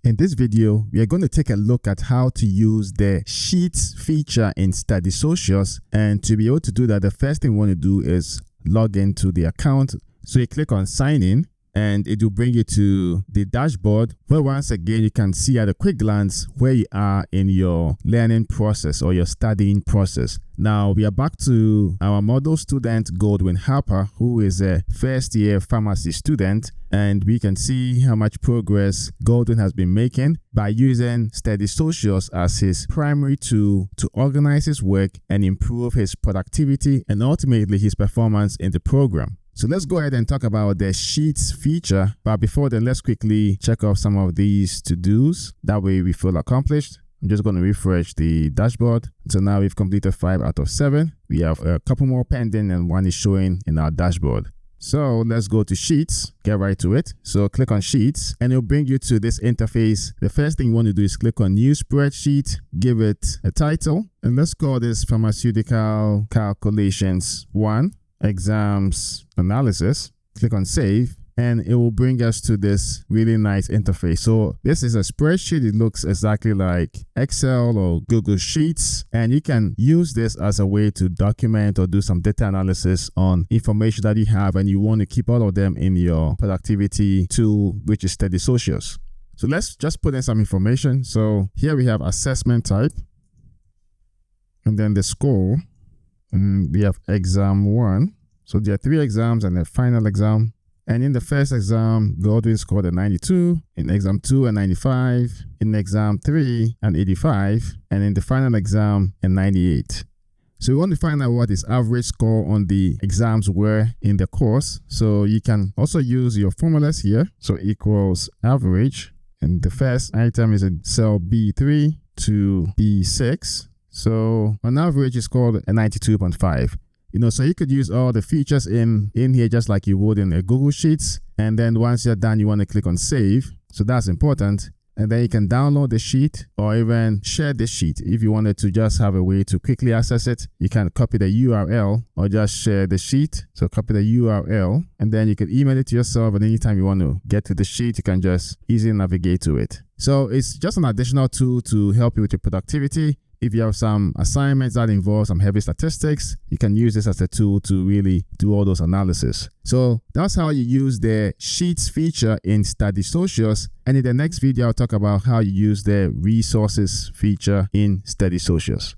In this video, we are going to take a look at how to use the Sheets feature in StudySocius. And to be able to do that, the first thing we want to do is log into the account. So you click on sign in and it will bring you to the dashboard where once again you can see at a quick glance where you are in your learning process or your studying process. Now we are back to our model student Goldwin Harper, who is a first year pharmacy student, and we can see how much progress Goldwin has been making by using StudySocius as his primary tool to organize his work and improve his productivity and ultimately his performance in the program. So let's go ahead and talk about the Sheets feature. But before then, let's quickly check off some of these to-dos. That way we feel accomplished. I'm just going to refresh the dashboard. So now we've completed 5 out of 7. We have a couple more pending and one is showing in our dashboard. So let's go to Sheets, get right to it. So click on Sheets and it'll bring you to this interface. The first thing you want to do is click on New Spreadsheet, give it a title, and let's call this Pharmaceutical Calculations 1. Exams analysis. Click on save and it will bring us to this really nice interface. So this is a spreadsheet. It looks exactly like Excel or Google Sheets, and you can use this as a way to document or do some data analysis on information that you have, and you want to keep all of them in your productivity tool, which is StudySocius. So let's just put in some information. So here we have assessment type and then the score. And we have exam 1. So there are 3 exams and a final exam. And in the first exam, Goldwin scored a 92. In exam 2, a 95. In exam 3, an 85. And in the final exam, a 98. So we want to find out what his average score on the exams were in the course. So you can also use your formulas here. So equals average. And the first item is in cell B3 to B6. So on average, it's called a 92.5. So you could use all the features in here just like you would in a Google Sheets. And then once you're done, you want to click on save. So that's important. And then you can download the sheet or even share the sheet. If you wanted to just have a way to quickly access it, you can copy the URL or just share the sheet. So copy the URL and then you can email it to yourself. And anytime you want to get to the sheet, you can just easily navigate to it. So it's just an additional tool to help you with your productivity. If you have some assignments that involve some heavy statistics, you can use this as a tool to really do all those analysis. So that's how you use the Sheets feature in StudySocius. And in the next video, I'll talk about how you use the Resources feature in StudySocius.